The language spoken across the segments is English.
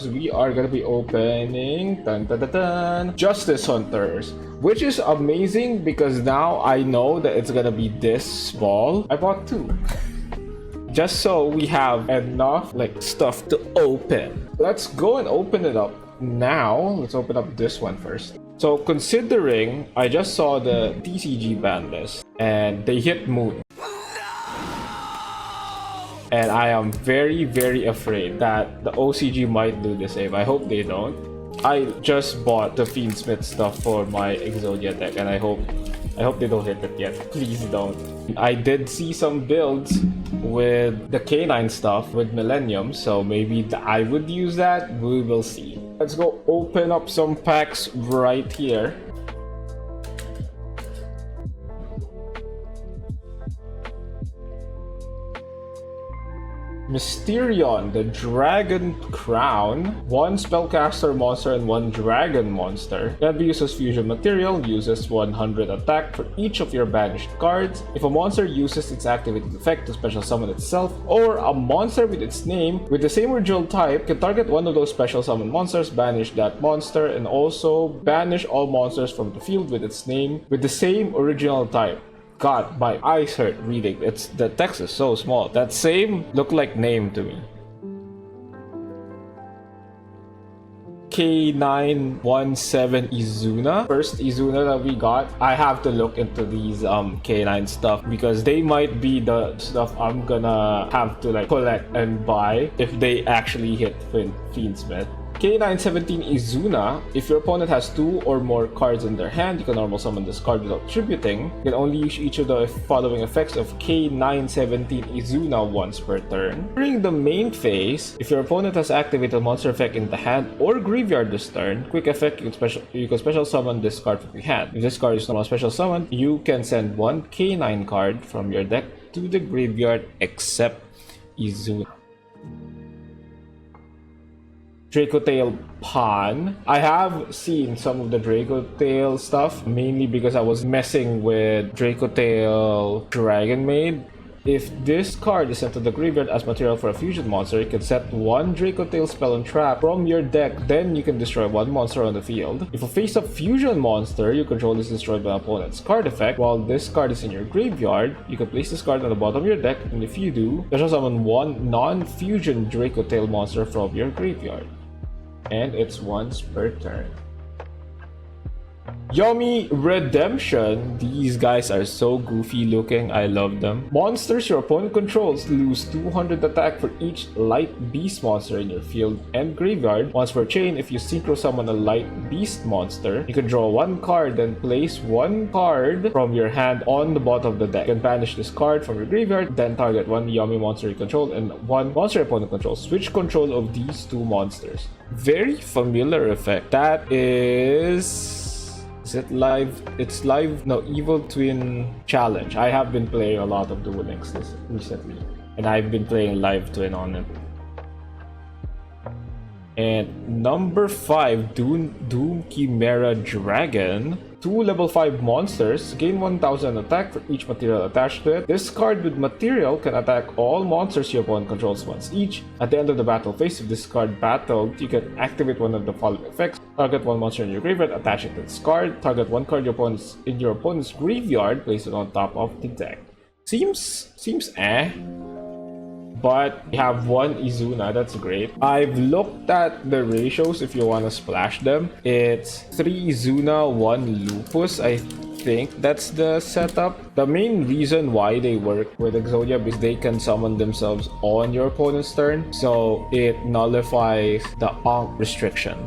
We are gonna be opening Justice Hunters, which is amazing because now I know that it's gonna be this small. I bought 2 just so we have enough like stuff to open. Let's go and open it up now. Let's open up this one first. So considering I just saw the TCG ban list and they hit Moon, and I am very afraid that the OCG might do the same. I hope they don't. I just bought the Fiendsmith stuff for my Exodia deck, and I hope they don't hit it yet. Please don't. I did see some builds with the K9 stuff with Millennium, so maybe I would use that. We will see. Let's go open up some packs right here. Mysterion, the Dragon Crown. 1 spellcaster monster and 1 dragon monster. Can be used as fusion material, uses 100 attack for each of your banished cards. If a monster uses its activated effect to special summon itself, or a monster with its name with the same original type can target one of those special summon monsters, banish that monster, and also banish all monsters from the field with its name with the same original type. God, my eyes hurt reading. The text is so small. That same look like name to me. K917 Izuna. First Izuna that we got. I have to look into these K9 stuff because they might be the stuff I'm gonna have to like collect and buy if they actually hit Fiendsmith. K917 Izuna. If your opponent has 2 or more cards in their hand, you can normal summon this card without tributing. You can only use each of the following effects of K917 Izuna once per turn. During the main phase, if your opponent has activated a monster effect in the hand or graveyard this turn, quick effect, you can special summon this card from your hand. If this card is not special summoned, you can send 1 K9 card from your deck to the graveyard except Izuna. Dracotail Pan. I have seen some of the Dracotail stuff, mainly because I was messing with Dracotail Dragon Maid. If this card is sent to the graveyard as material for a fusion monster, you can set 1 Dracotail spell and trap from your deck, then you can destroy 1 monster on the field. If a face-up fusion monster you control is destroyed by an opponent's card effect, while this card is in your graveyard, you can place this card on the bottom of your deck, and if you do, special summon 1 non-fusion Dracotail monster from your graveyard. And it's once per turn. Yummy Redemption. These guys are so goofy looking. I love them. Monsters your opponent controls lose 200 attack for each light beast monster in your field and graveyard. Once per chain, if you synchro summon a light beast monster, you can draw 1 card, then place 1 card from your hand on the bottom of the deck. You can banish this card from your graveyard, then target 1 Yummy monster you control and 1 monster your opponent controls. Switch control of these 2 monsters. Very familiar effect. That is it live? It's live. No, Evil Twin Challenge. I have been playing a lot of Duel Links recently, and I've been playing Live Twin on it. And number 5, Doom Chimera Dragon. 2 level 5 monsters gain 1000 attack for each material attached to it. This card with material can attack all monsters your opponent controls once each. At the end of the battle phase, if this card battled, you can activate one of the following effects. Target 1 monster in your graveyard, attach it to this card. Target 1 card in your opponent's graveyard, place it on top of the deck. Seems eh. But we have 1 Izuna, that's great. I've looked at the ratios if you want to splash them. It's 3 Izuna, 1 Lupus. I think that's the setup. The main reason why they work with Exodia is they can summon themselves on your opponent's turn, so it nullifies the Ankh restriction.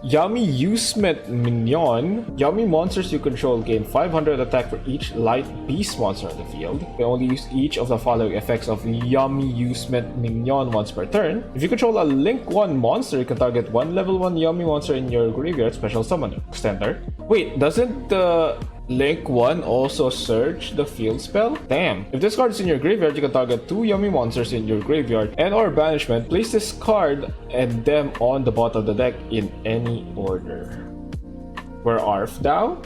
Yummy Usement Minion. Yummy monsters you control gain 500 attack for each light beast monster on the field. You can only use each of the following effects of Yummy Usement Minion once per turn. If you control a Link 1 monster, you can target 1 level 1 Yummy monster in your graveyard, special summon extender. Wait, doesn't the Link 1 also search the field spell? Damn. If this card is in your graveyard, you can target 2 Yummy monsters in your graveyard and or banishment. Place this card and them on the bottom of the deck in any order. Where are thou?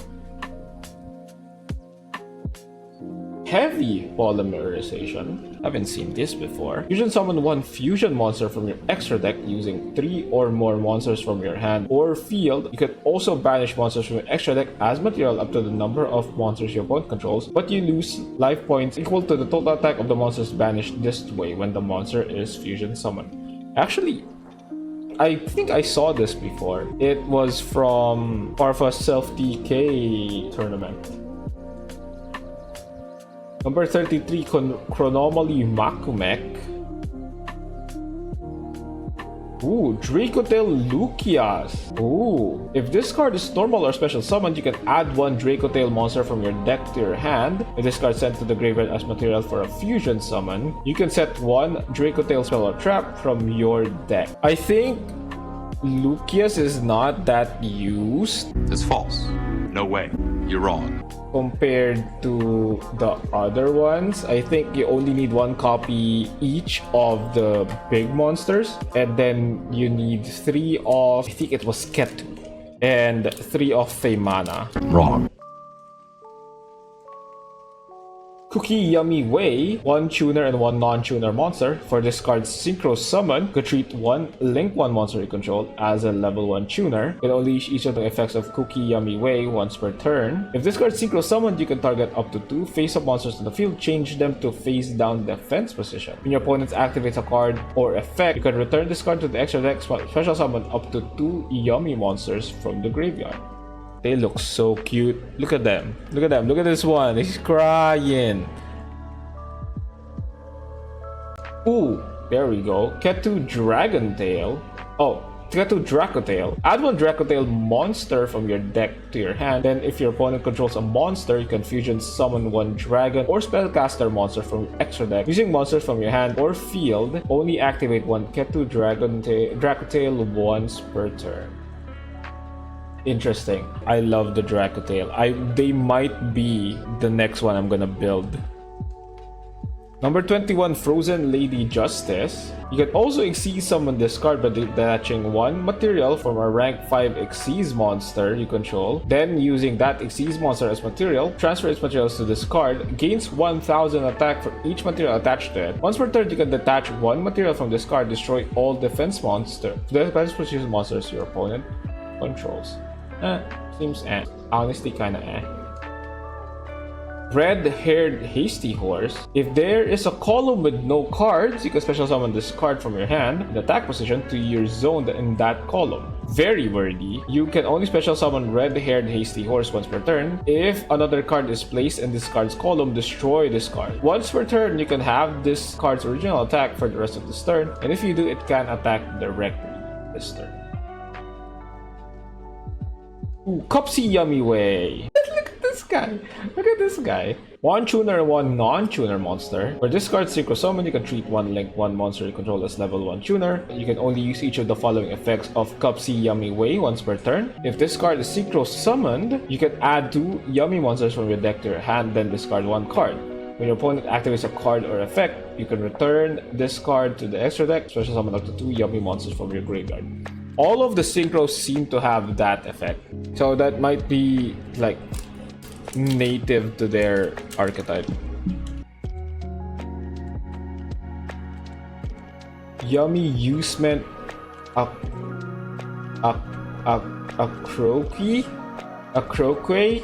Heavy Polymerization. Haven't seen this before. Fusion summon one fusion monster from your extra deck using 3 or more monsters from your hand or field. You can also banish monsters from your extra deck as material up to the number of monsters your opponent controls, but you lose life points equal to the total attack of the monsters banished this way when the monster is fusion summoned. Actually, I think I saw this before. It was from Parfa's Self-DK tournament. Number 33, Chronomaly Makumek. Ooh, Dracotail Lucias. Ooh. If this card is normal or special summoned, you can add one Dracotail monster from your deck to your hand. If this card is sent to the graveyard as material for a fusion summon, you can set one Dracotail spell or trap from your deck. I think Lucias is not that used. It's false. No way. You're wrong. Compared to the other ones, I think you only need one copy each of the big monsters, and then you need 3 of, I think it was Ketu, and 3 of Feymana. Wrong. Cookie Yummy Way, 1 tuner and 1 non-tuner monster. For this card's synchro summon, you could treat one Link 1 monster you control as a level 1 tuner. You can unleash each of the effects of Cookie Yummy Way once per turn. If this card is synchro summoned, you can target up to 2 face-up monsters in the field, change them to face-down defense position. When your opponent activates a card or effect, you can return this card to the extra deck, special summon up to 2 Yummy monsters from the graveyard. They look so cute. Look at them. Look at them. Look at this one. He's crying. Ooh, there we go. Ketu Dragontail. Oh, Ketu Dracotail. Add one Dracotail monster from your deck to your hand. Then if your opponent controls a monster, you can fusion summon one dragon or spellcaster monster from your extra deck. Using monsters from your hand or field, only activate one Ketu Dracotail once per turn. Interesting. I love the Dracotail. They might be the next one I'm gonna build. Number 21, Frozen Lady Justice. You can also Xyz summon this card by detaching one material from a rank 5 Xyz monster you control. Then using that Xyz monster as material, transfer its materials to this card, gains 1000 attack for each material attached to it. Once per turn, you can detach one material from this card, destroy all defense monsters your opponent controls. Seems honestly kinda Red-haired Hasty Horse. If there is a column with no cards, you can special summon this card from your hand in attack position to your zone in that column. Very wordy. You can only special summon Red-haired Hasty Horse once per turn. If another card is placed in this card's column, destroy this card. Once per turn, you can have this card's original attack for the rest of this turn, and if you do, it can attack directly this turn. Ooh, Cupsy Yummy Way. Look at this guy. 1 tuner and 1 non-tuner monster. For this card's synchro summon, you can treat one Link 1 monster you control as level 1 tuner. You can only use each of the following effects of Cupsy Yummy Way once per turn. If this card is synchro summoned, you can add 2 Yummy monsters from your deck to your hand, then discard 1 card. When your opponent activates a card or effect, you can return this card to the extra deck, special summon up to 2 Yummy monsters from your graveyard. All of the synchros seem to have that effect, so that might be like native to their archetype. Yummy Usement a croaky? A croaky?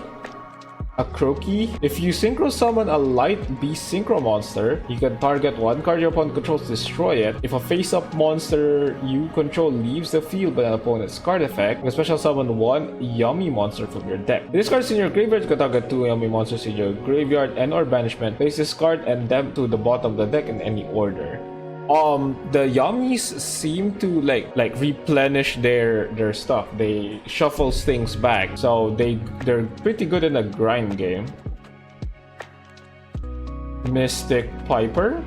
If you synchro summon a light beast synchro monster, you can target one card your opponent controls, destroy it. If a face-up monster you control leaves the field by an opponent's card effect, you can special summon one Yummy monster from your deck. If this card is in your graveyard, you can target 2 Yummy monsters in your graveyard and or banishment. Place this card and them to the bottom of the deck in any order. The Yummies seem to like replenish their stuff. They shuffles things back, so they're pretty good in a grind game. Mystic Piper.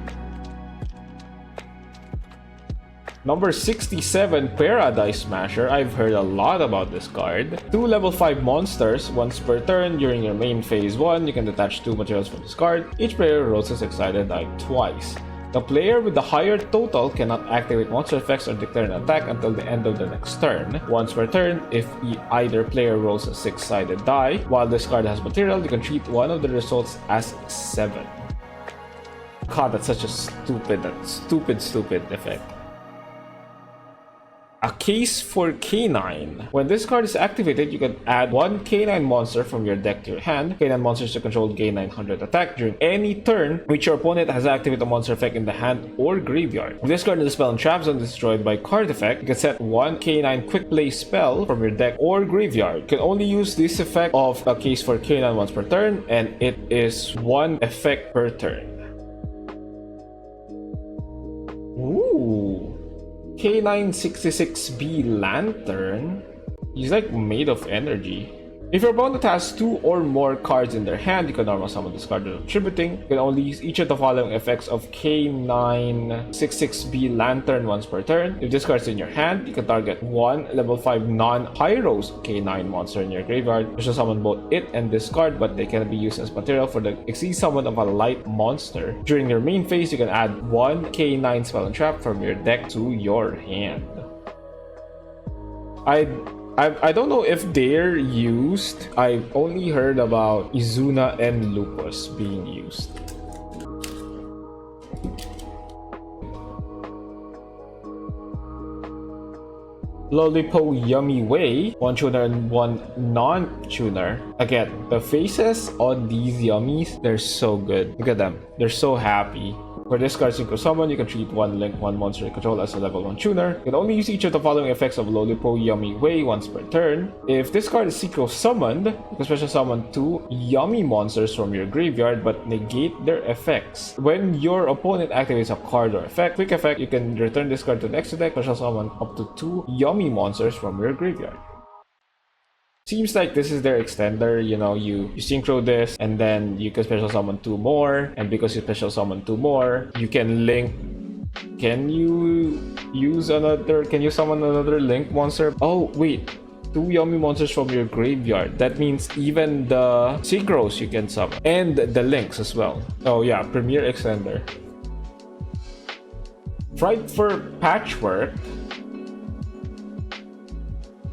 Number 67, Paradise Smasher. I've heard a lot about this card. 2 level 5 monsters. Once per turn during your main phase 1, you can detach 2 materials from this card. Each player rolls his excited die twice. The player with the higher total cannot activate monster effects or declare an attack until the end of the next turn. Once per turn, if either player rolls a 6-sided die, while this card has material, you can treat one of the results as 7. God, that's such a stupid effect. A case for K9. When this card is activated, you can add one K9 monster from your deck to your hand. K9 monsters to control gain 900 attack during any turn which your opponent has activated a monster effect in the hand or graveyard. If this card in the spell and trap zone is destroyed by card effect, you can set one K9 quick play spell from your deck or graveyard. You can only use this effect of a case for K9 once per turn, and it is one effect per turn. Ooh. K966B Lantern. He's like made of energy. If your opponent has 2 or more cards in their hand, you can normal summon this card without tributing. You can only use each of the following effects of K966B Lantern once per turn. If this card is in your hand, you can target one level 5 non-Hyros K9 monster in your graveyard. You should summon both it and this card, but they can be used as material for the exceed summon of a light monster. During your main phase, you can add one K9 spell and trap from your deck to your hand. I don't know if they're used. I've only heard about Izuna and Lupus being used. Lolipo Yummy Way, one tuner and one non-tuner. Again, the faces on these yummies, they're so good. Look at them. They're so happy. For this card Synchro Summon, you can treat one link, one monster you control as a level 1 tuner. You can only use each of the following effects of Lolipo Yummy Way once per turn. If this card is Synchro Summoned, you can special summon 2 Yummy monsters from your graveyard but negate their effects. When your opponent activates a card or effect, quick effect, you can return this card to the extra deck, special summon up to 2 Yummy monsters from your graveyard. Seems like this is their extender, you know, you synchro this and then you can special summon 2 more, and because you special summon 2 more, you can link. Can you summon another link monster? Oh wait, 2 Yummy monsters from your graveyard. That means even the synchros you can summon, and the links as well. Oh yeah, Premier Extender. Fright for Patchwork.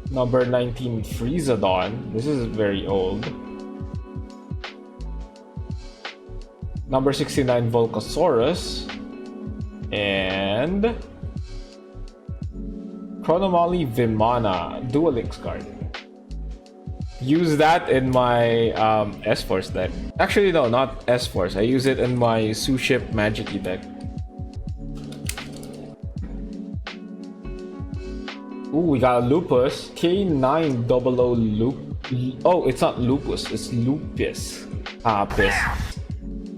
Number 19, Freezadon. This is very old. Number 69, Volcasaurus. And Chronomaly Vimana, Dual Links card. Use that in my S-Force deck. Actually, no, not S-Force. I use it in my Suship Magic-y deck. Ooh, we got a Lupus. K900 Oh, it's not Lupus, it's Lupus. Piss.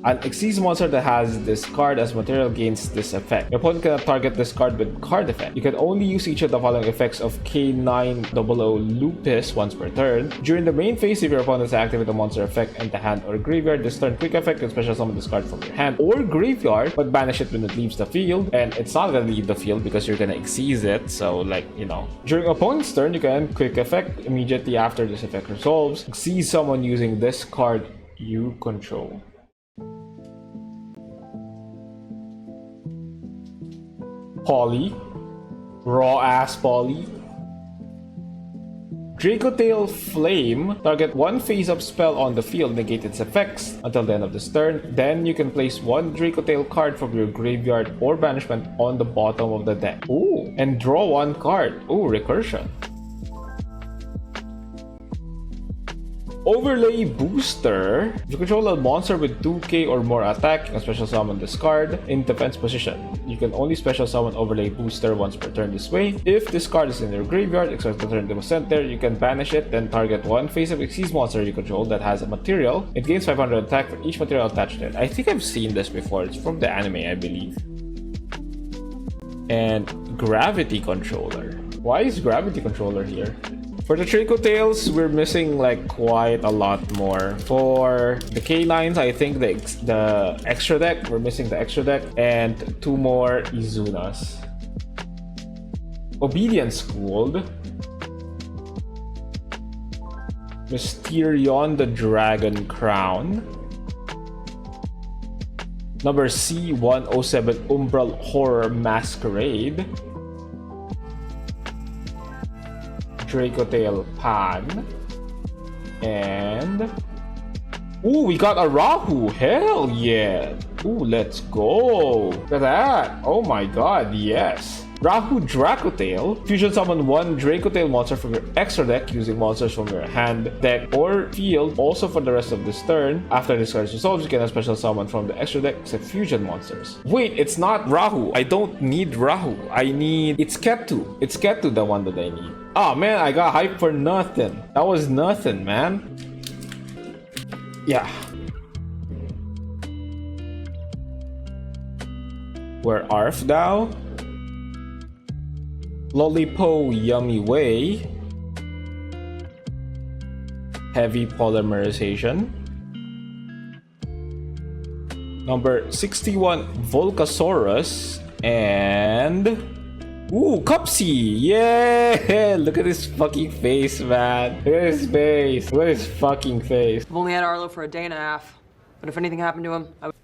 An Xyz monster that has this card as material gains this effect. Your opponent cannot target this card with card effect. You can only use each of the following effects of K900 Lupus once per turn. During the main phase, if your opponent activates a monster effect in the hand or graveyard, this turn quick effect can special summon this card from your hand or graveyard, but banish it when it leaves the field. And it's not gonna leave the field because you're gonna Xyz it, so like, you know. During opponent's turn, you can quick effect immediately after this effect resolves. Xyz someone using this card you control. Poly, raw ass Poly. Dracotail Flame, target one face-up spell on the field, negate its effects until the end of this turn. Then you can place one Dracotail card from your graveyard or banishment on the bottom of the deck. Ooh, and draw one card. Ooh, Recursion. Overlay Booster. If you control a monster with 2k or more attack, you can special summon this card in defense position. You can only special summon Overlay Booster once per turn this way. If this card is in your graveyard, except the turn it was sent there, you can banish it, then target one face-up Xyz monster you control that has a material. It gains 500 attack for each material attached to it. I think I've seen this before. It's from the anime, I believe. And Gravity Controller. Why is Gravity Controller here? For the Dracotails, we're missing like quite a lot more. For the K9s, I think the extra deck, we're missing the extra deck, and 2 more Izunas. Obedience Schooled. Mysterion the Dragon Crown. Number C107 Umbral Horror Masquerade. Dracotail Pan. And... ooh, we got a Rahu! Hell yeah! Ooh, let's go! Look at that! Oh my god, yes! Rahu Dracotail. Fusion summon one Dracotail monster from your extra deck using monsters from your hand, deck, or field. Also for the rest of this turn. After this card is resolved, you can have special summon from the extra deck except fusion monsters. Wait, it's not Rahu. I don't need Rahu. I need... it's Ketu. It's Ketu, the one that I need. Oh man, I got hyped for nothing. That was nothing, man. Yeah. We're ARF now. Lollipo Yummy Way. Heavy polymerization. Number 61 Volcasaurus. And... ooh, Cupsy! Yeah! Look at his fucking face, man. Look at his face. Look at his fucking face. I've only had Arlo for a day and a half, but if anything happened to him, I would...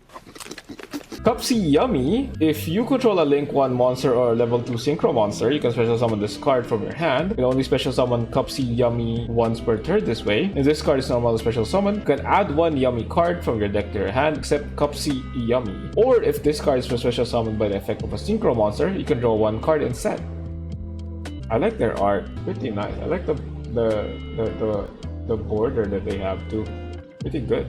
Cupsy Yummy. If you control a Link 1 monster or a level 2 Synchro monster, you can special summon this card from your hand. You can only special summon Cupsy Yummy once per turn this way. If this card is normal special summon, you can add one Yummy card from your deck to your hand except Cupsy Yummy. Or if this card is special summoned by the effect of a Synchro monster, you can draw one card instead. I like their art. Pretty nice. I like the border that they have too. Pretty good.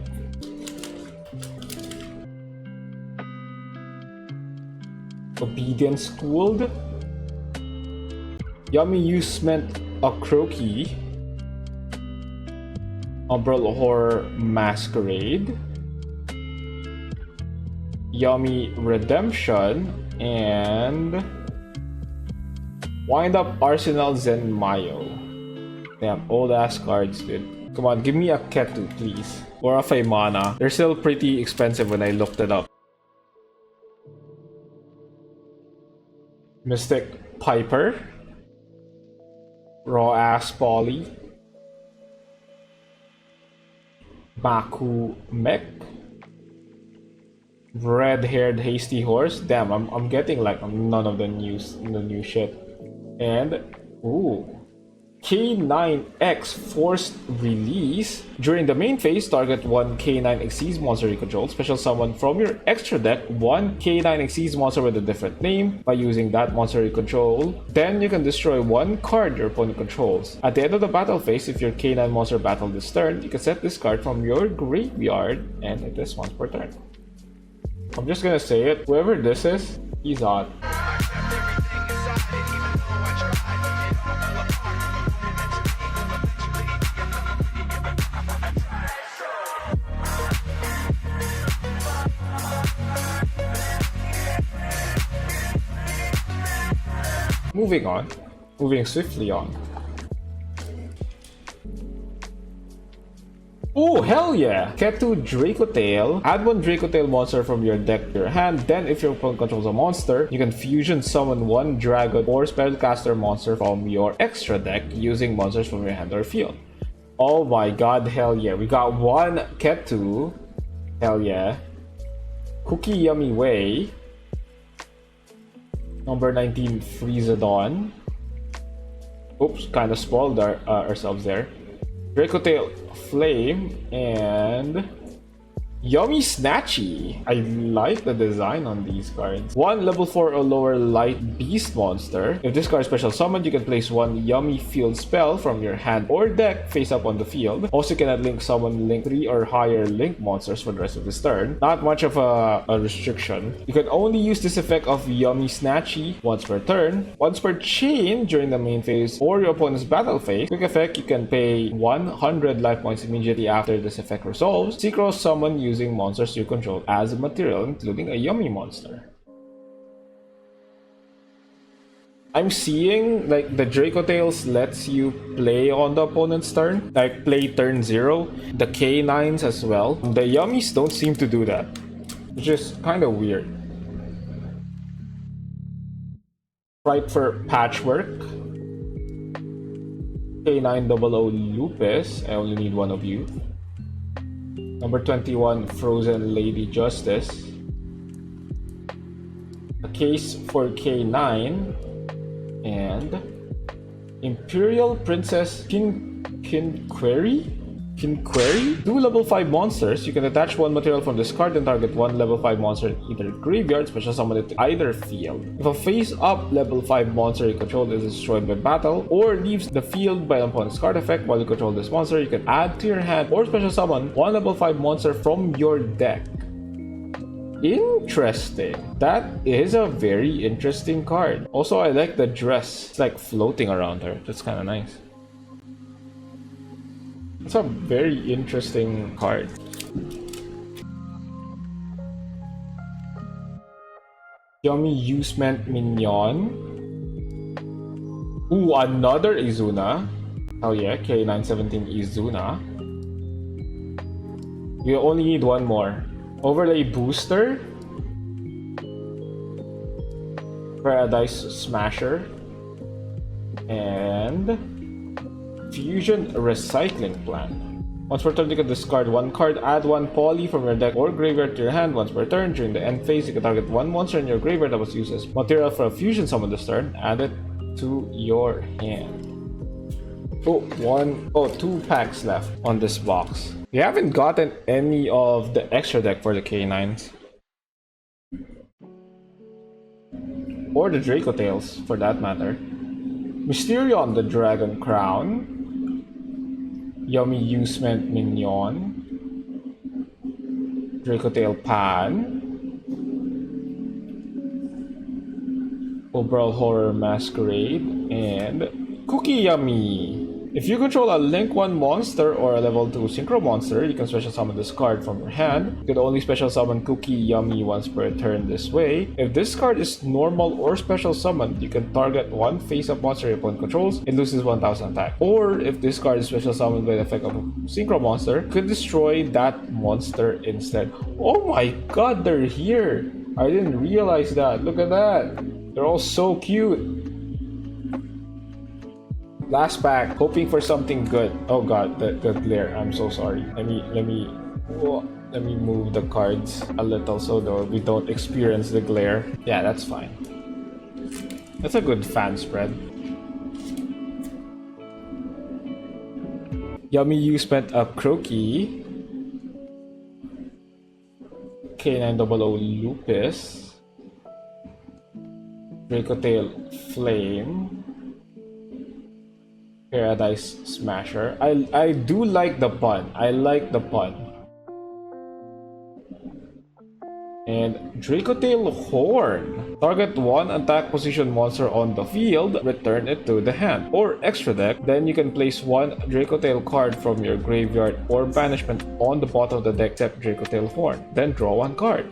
Obedience Schooled. Yummy Usement a Croaky. Umbral Horror Masquerade. Yummy Redemption. And Wind Up Arsenal Zen Mayo. Damn, old ass cards, dude. Come on, give me a Ketu, please. Or a Faimana. They're still pretty expensive when I looked it up. Mystic Piper. Raw Ass Polly. Baku Mech. Red-haired Hasty Horse. Damn, I'm getting like none of the new shit. And ooh. K9X Forced Release. During the main phase, target one K9Xyz monster you control. Special summon from your extra deck one K9Xyz monster with a different name by using that monster you control. Then you can destroy one card your opponent controls. At the end of the battle phase, if your K9 monster battled this turn, you can set this card from your graveyard and hit this once per turn. I'm just gonna say it. Whoever this is, he's hot. Moving swiftly on. Oh, hell yeah! Ketu Dracotail. Add one Dracotail monster from your deck to your hand. Then, if your opponent controls a monster, you can fusion summon one Dragon or Spellcaster monster from your extra deck using monsters from your hand or field. Oh my god, hell yeah. We got one Ketu. Hell yeah. Cookie Yummy Way. Number 19 Freezadon. Oops, kind of spoiled ourselves there. Dracotail Flame and Yummy Snatchy. I like the design on these cards. One level 4 or lower light beast monster. If this card is special summoned, you can place one Yummy field spell from your hand or deck face up on the field. Also, you cannot link summon link 3 or higher link monsters for the rest of this turn. Not much of a restriction. You can only use this effect of Yummy Snatchy once per turn, once per chain during the main phase or your opponent's battle phase. Quick effect, you can pay 100 life points immediately after this effect resolves. Synchro summon using monsters you control as a material, including a Yummy monster. I'm seeing like the Dracotails lets you play on the opponent's turn, like play turn 0. The K9s as well. The Yummies don't seem to do that, which is kind of weird. Right for Patchwork. K900 Lupus. I only need one of you. Number 21, Frozen Lady Justice. a case for K9, and Imperial Princess Kinquery? 2 level 5 monsters. You can attach one material from this card and target one level 5 monster in either graveyard, special summon it to either field. If a face-up level 5 monster you control is destroyed by battle or leaves the field by an opponent's card effect while you control this monster, you can add to your hand or special summon one level 5 monster from your deck. Interesting. That is a very interesting card. Also, I like the dress. It's like floating around her. That's kind of nice. It's a very interesting card. Yummy Usement Minion. Ooh, another Izuna. Oh yeah, K917 Izuna. You only need one more. Overlay Booster. Paradise Smasher. And Fusion Recycling Plan. Once per turn, you can discard one card, add one poly from your deck or graveyard to your hand. Once per turn, during the end phase, you can target one monster in your graveyard that was used as material for a fusion summon this turn, add it to your hand. Two packs left on this box. We haven't gotten any of the extra deck for the K9s. Or the Dracotails, for that matter. Mysterion the Dragon Crown. Yummy Usement Minion. Dracotail Pan. Overall Horror Masquerade. And Cookie Yummy. If you control a Link 1 monster or a level 2 Synchro monster, you can special summon this card from your hand. You can only special summon Cookie Yummy once per turn this way. If this card is normal or special summoned, you can target one face-up monster your opponent controls. It loses 1000 attack. Or if this card is special summoned by the effect of a Synchro monster, you can destroy that monster instead. Oh my god, they're here! I didn't realize that. Look at that. They're all so cute. Last pack, hoping for something good. Oh god, the glare. I'm so sorry. Let me move the cards a little so that we don't experience the glare. Yeah, that's fine. That's a good fan spread. Yummy, you spent a Croaky. K900 Lupus. Dracotail Flame. Paradise Smasher. I do like the pun. I like the pun. And Dracotail Horn. Target one attack position monster on the field, return it to the hand. Or extra deck, then you can place one Dracotail card from your graveyard or banishment on the bottom of the deck except Dracotail Horn. Then draw one card.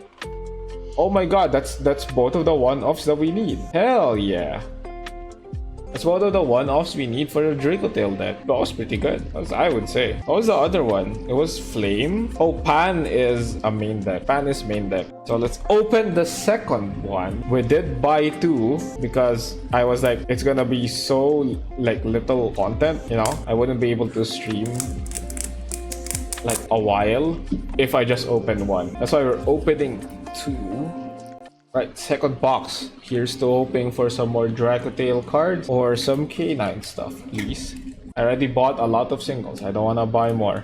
Oh my god, that's both of the one-offs that we need. Hell yeah. That's one of the one-offs we need for the Dracotail deck. That was pretty good, as I would say. What was the other one? It was Flame. Oh, Pan is a main deck. Pan is main deck. So let's open the second one. We did buy two because I was like, it's gonna be so like little content, you know? I wouldn't be able to stream like a while if I just open one. That's why we're opening two. Right, second box. Here's to hoping for some more Dracotail cards or some K9 stuff, please. I already bought a lot of singles. I don't want to buy more.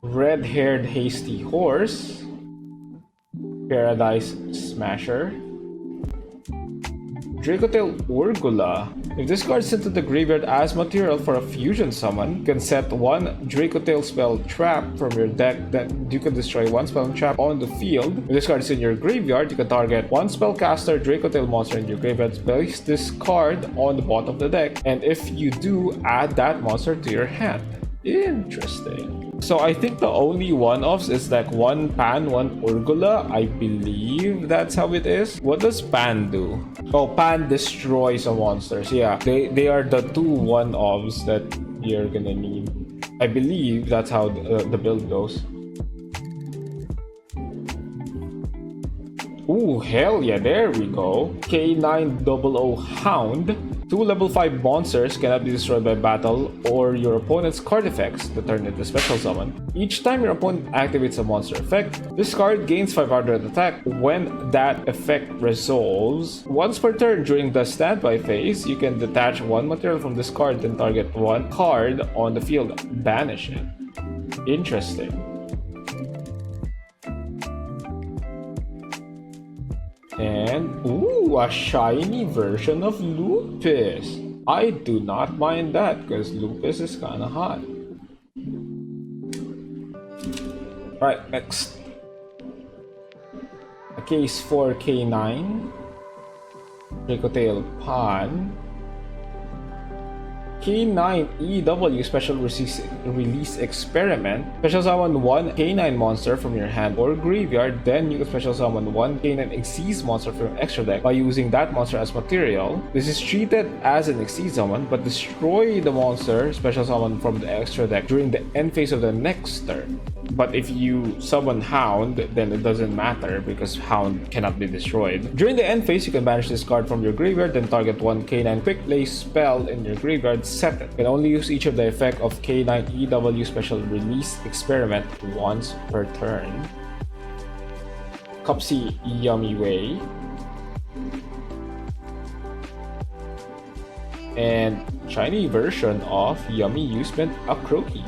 Red-haired hasty horse. Paradise Smasher. Dracotail Urgula. If this card is sent to the graveyard as material for a fusion summon, you can set one Dracotail spell trap from your deck, then you can destroy one spell and trap on the field. If this card is in your graveyard, you can target one spellcaster Dracotail monster in your graveyard, place this card on the bottom of the deck, and if you do, add that monster to your hand. Interesting. So I think the only one-offs is like one Pan, one Urgula. I believe that's how it is. What does Pan do? Oh, Pan destroys some monsters. Yeah, they are the two one-offs that you're gonna need. I believe that's how the build goes. Ooh, hell yeah, there we go. K900 Hound. 2 level 5 monsters cannot be destroyed by battle or your opponent's card effects that turn into special summon. Each time your opponent activates a monster effect, this card gains 500 attack when that effect resolves. Once per turn during the standby phase, you can detach one material from this card, then target one card on the field, banish it. Interesting. And, ooh, a shiny version of Lupus. I do not mind that because Lupus is kinda hot. Right, next. A case for K9. Dracotail Pan. K9 EW Special Release Experiment. Special summon one K9 monster from your hand or graveyard, then you can special summon one K9 Xyz monster from your extra deck by using that monster as material. This is treated as an Xyz summon, but destroy the monster special summon from the extra deck during the end phase of the next turn. But if you summon Hound, then it doesn't matter because Hound cannot be destroyed. During the end phase, you can banish this card from your graveyard, then target one K9 Quick Play spell in your graveyard, set it. You can only use each of the effect of K9 EW Special Release Experiment once per turn. Cupsy Yummy Way. And shiny version of Yummy Usement Akroki.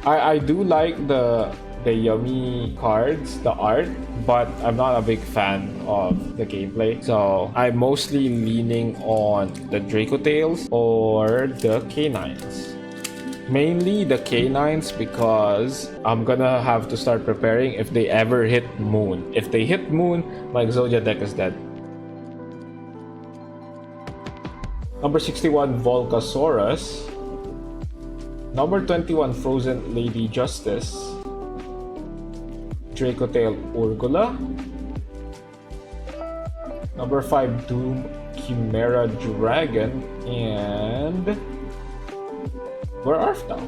I do like the Yummy cards, the art, but I'm not a big fan of the gameplay. So I'm mostly leaning on the Dracotails or the K9s. Mainly the K9s because I'm gonna have to start preparing if they ever hit Moon. If they hit Moon, my Exodia deck is dead. Number 61, Volcasaurus. Number 21, Frozen Lady Justice. Dracotail Urgula. Number 5, Doom Chimera Dragon. And where art thou?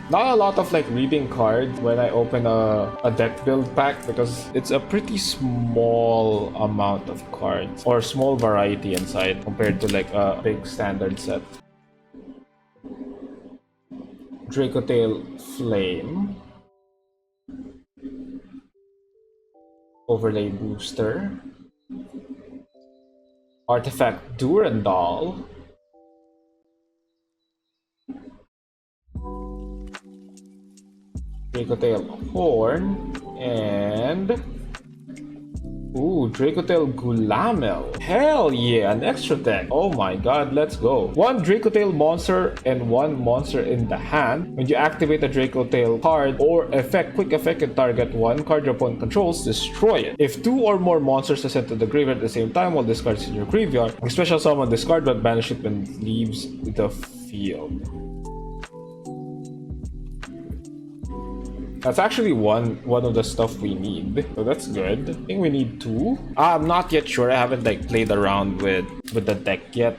Not a lot of like reading cards when I open a deck build pack because it's a pretty small amount of cards or small variety inside compared to like a big standard set. Dracotail Flame. Overlay Booster. Artifact Durandal. Dracotail Horn. And ooh, Dracotail Gulamel. Hell yeah, an extra deck. Oh my god, let's go. One Dracotail monster and one monster in the hand. When you activate a Dracotail card or effect, quick effect, and target one card your opponent controls, destroy it. If two or more monsters are sent to the graveyard at the same time while this card is in your graveyard, you special summon this card but banish it when it leaves the field. That's actually one of the stuff we need, so that's good. I think we need two. I'm not yet sure. I haven't like played around with the deck yet.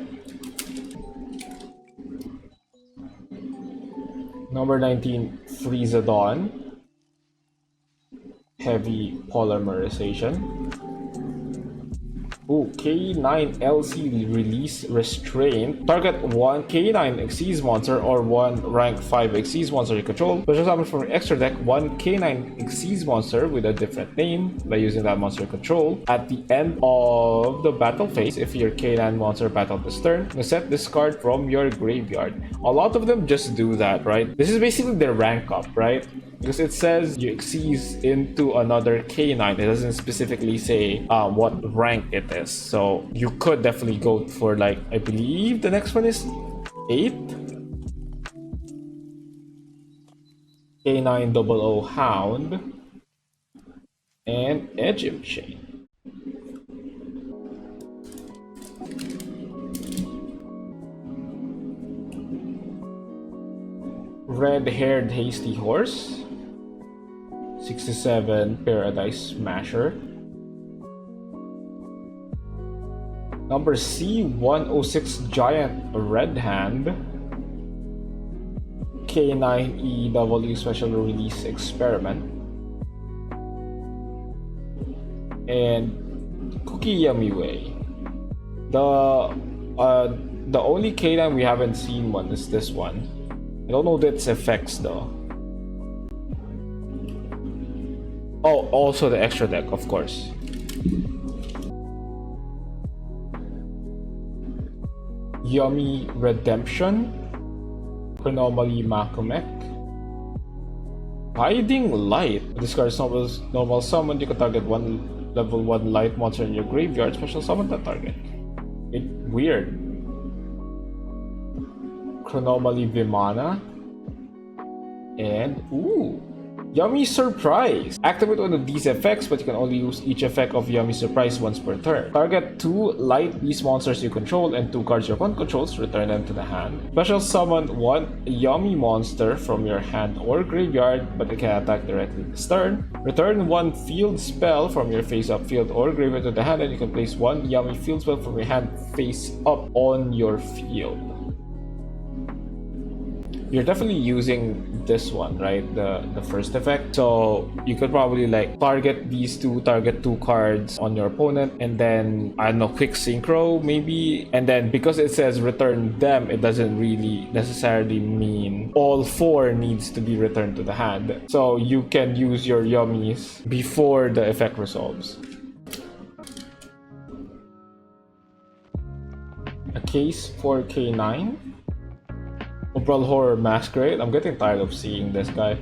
Number 19, Freezadon. Heavy Polymerization. Ooh, K9 LC Release Restraint. Target one K9 Xyz monster or one rank 5 Xyz monster you control. Special summon from your extra deck one K9 Xyz monster with a different name by using that monster you control. At the end of the battle phase, if your K9 monster battled this turn, you set this card from your graveyard. A lot of them just do that, right? This is basically their rank up, right? Because it says you Xyz into another K9. It doesn't specifically say what rank it is. So you could definitely go for like, I believe the next one is 8. K900 Hound. And Egypt Chain. Red-haired Hasty Horse. 67 Paradise Smasher. Number C106 Giant Red Hand. K9 EW Special Release Experiment. And Cookie Yummy Way. The only K9 we haven't seen one is this one. I don't know its effects though. Oh, also the extra deck, of course. Yummy Redemption. Chronomaly Makumek. Hiding Light. Discards normal summon. You can target one level 1 light monster in your graveyard. Special summon that target. Weird. Chronomaly Vimana. And ooh, Yummy Surprise. Activate one of these effects, but you can only use each effect of Yummy Surprise once per turn. Target 2 light beast monsters you control and 2 cards your opponent controls. Return them to the hand. Special summon 1 Yummy monster from your hand or graveyard, but it can attack directly this turn. Return 1 field spell from your face-up field or graveyard to the hand, and you can place 1 Yummy field spell from your hand face-up on your field. You're definitely using this one, right? The first effect. So you could probably like target these two, target 2 cards on your opponent, and then I don't know, quick synchro maybe. And then because it says return them, it doesn't really necessarily mean all 4 needs to be returned to the hand. So you can use your yummies before the effect resolves. A case for K9. Umbral Horror Masquerade. I'm getting tired of seeing this guy.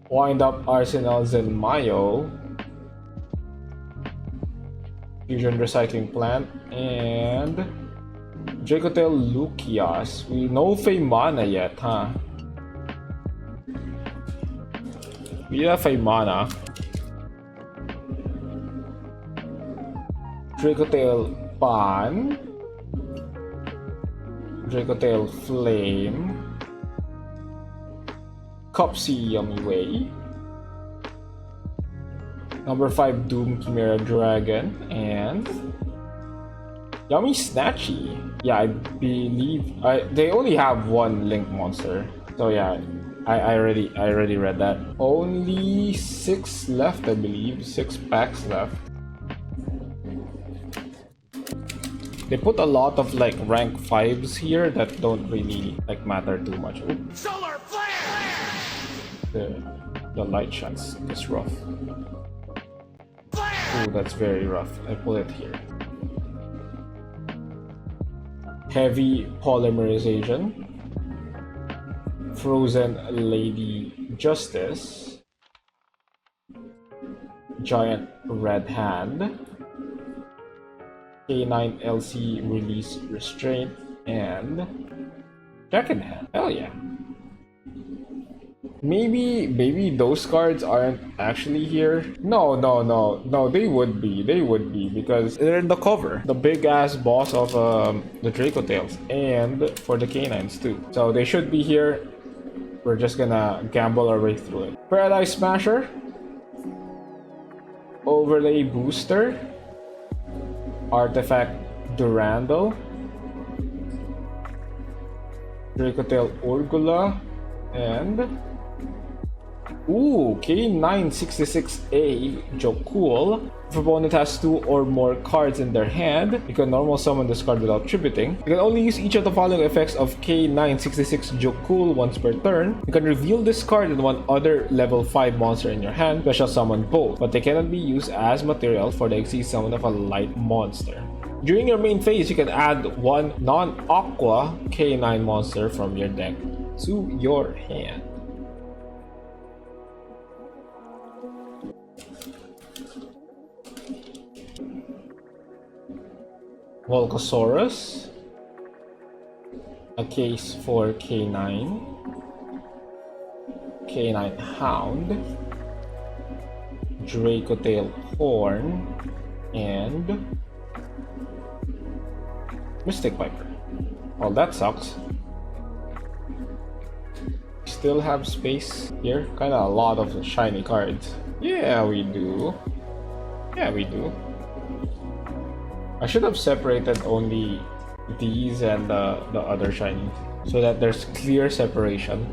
Wind Up Arsenal Zenmayo. Fusion Recycling Plant. And Dracotail Lucias. We know Feymana yet, huh? We have Feymana. Dracotail Pan. Dracotail Flame, Copsy Yummy Way, number 5 Doom Chimera Dragon, and Yummy Snatchy. Yeah, I believe they only have 1 Link monster. So yeah, I already read that. Only 6 left, I believe. 6 packs left. They put a lot of like rank 5s here that don't really like matter too much. Ooh. Solar flare! The light shots is rough. Ooh, that's very rough. I pull it here. Heavy Polymerization. Frozen Lady Justice. Giant Red Hand. K9 LC Release Restraint, and Jack in Hand. Hell yeah. Maybe those cards aren't actually here. No, they would be because they're in the cover. The big ass boss of the Dracotails, and for the K9s too. So they should be here. We're just gonna gamble our way through it. Paradise Smasher. Overlay Booster. Artifact Durandal, Dracotail Urgula, and ooh, K966A Jokul. If opponent has 2 or more cards in their hand, you can normal summon this card without tributing. You can only use each of the following effects of K966 Jokul once per turn. You can reveal this card and 1 other level 5 monster in your hand, special summon both, but they cannot be used as material for the exceed summon of a light monster. During your main phase, you can add 1 non-aqua K9 monster from your deck to your hand. Volcasaurus, a case for K9, K9 Hound, Dracotail Horn, and Mystic Viper. Well, that sucks. Still have space here. Kinda a lot of shiny cards. Yeah, we do. Yeah, we do. I should have separated only these and the other shinies so that there's clear separation.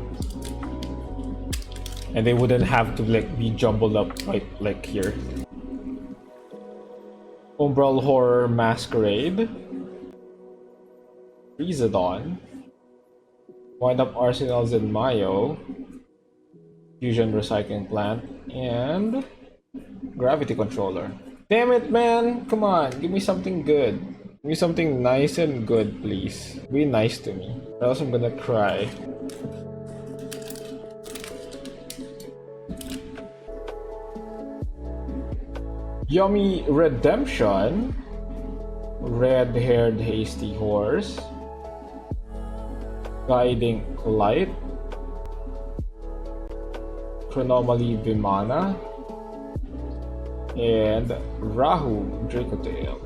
And they wouldn't have to like be jumbled up right like here. Umbral Horror Masquerade, Rizadon, Wind Up Arsenals in Mayo, Fusion Recycling Plant, and Gravity Controller. Damn it, man! Come on, give me something good. Give me something nice and good, please. Be nice to me, or else I'm gonna cry. Yummy Redemption, Red-Haired Hasty Horse, Guiding Light, Chronomaly Vimana, and Rahu Dracotail.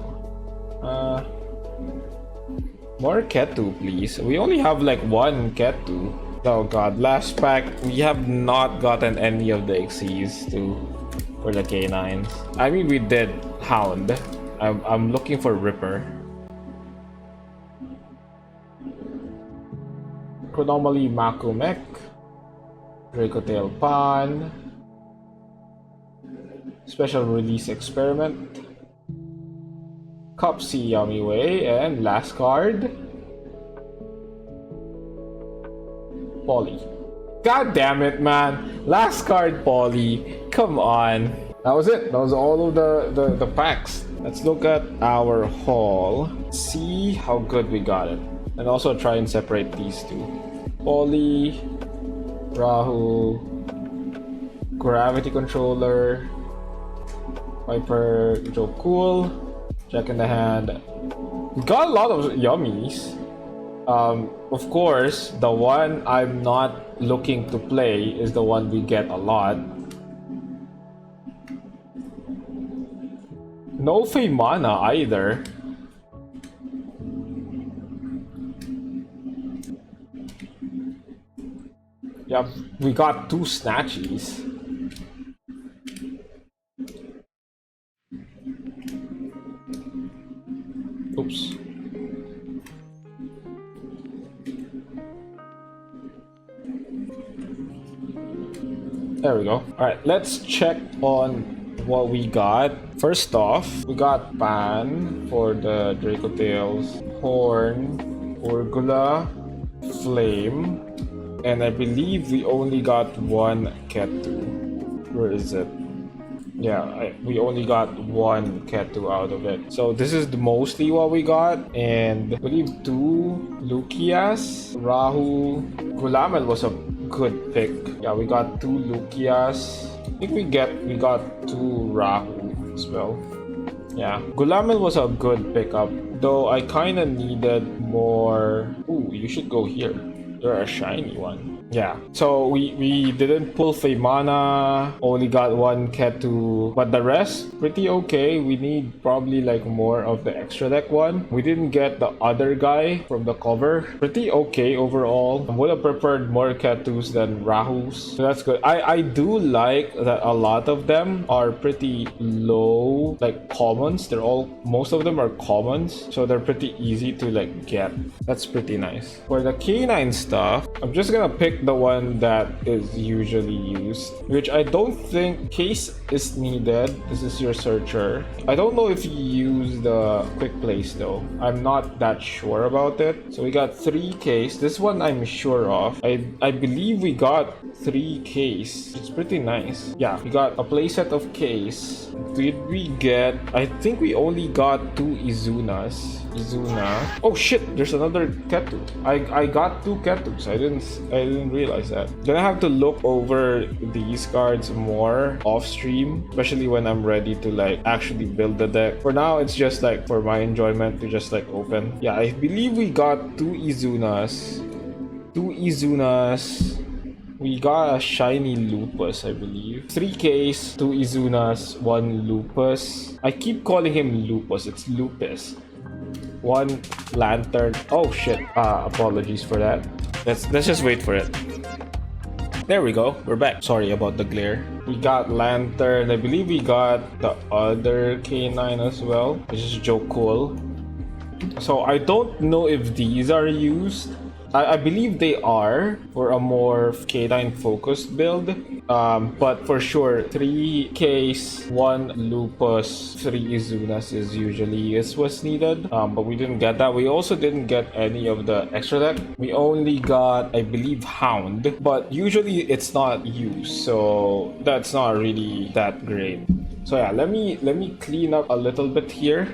More Ketu, please. We only have like one Ketu. Oh god, last pack, we have not gotten any of the XCs for the K9s. I mean, we did Hound. I'm looking for Ripper. Chronomaly Makumek, Dracotail Pan, Special Release Experiment, Cupsy Yummy Way, and last card, Polly. God damn it, man! Last card, Polly. Come on. That was it. That was all of the packs. Let's look at our haul. See how good we got it. And also try and separate these two. Polly, Rahu, Gravity Controller, Viper, Joe Cool, Jack in the Hand. We got a lot of yummies. Of course, the one I'm not looking to play is the one we get a lot. No Feymana either. Yeah, we got 2 Snatchies. Oops. There we go. Alright, let's check on what we got. First off, we got Pan for the Dracotails, Horn, Urgula, Flame, and I believe we only got one Ketu. Where is it? Yeah, we only got one Ketu out of it. So this is mostly what we got. And I believe 2 Lukias, Rahu, Gulamel was a good pick. Yeah, we got 2 Lukias. I think we got 2 Rahu as well. Yeah, Gulamel was a good pickup, though I kind of needed more. Ooh, you should go here. You're a shiny one. Yeah, so we didn't pull Feymana, only got one Ketu, but the rest pretty okay. We need probably like more of the extra deck one. We didn't get the other guy from the cover. Pretty okay overall. I would have preferred more Ketus than Rahus, so that's good. I do like that a lot of them are pretty low, like commons. Most of them are commons, so they're pretty easy to like get. That's pretty nice. For the K9 stuff, I'm just gonna pick the one that is usually used, which I don't think case is needed. This is your searcher. I don't know if you use the quick place though. I'm not that sure about it. So we got 3 case. This one I'm sure of. I believe we got 3 case. It's pretty nice. Yeah, we got a playset of case. Did we get? I think we only got 2 Izunas. Oh shit, there's another Ketu. I got 2 Ketus. I didn't realize that. Gonna have to look over these cards more off stream, especially when I'm ready to like actually build the deck. For now, it's just like for my enjoyment to just like open. Yeah, I believe we got 2 Izunas. We got a shiny Lupus, I believe. 3 case, 2 Izunas, 1 Lupus. I keep calling him Lupus. It's Lupus. 1 Lantern. Oh shit. Apologies for that. Let's just wait for it. There we go. We're back. Sorry about the glare. We got Lantern. I believe we got the other K9 as well, which is Joe Cool. So I don't know if these are used. I believe they are for a more K9 focused build. But for sure, 3 Ks, 1 Lupus, 3 Izunas is usually what's needed. But we didn't get that. We also didn't get any of the extra deck. We only got, I believe, Hound. But usually it's not used, so that's not really that great. So yeah, let me clean up a little bit here.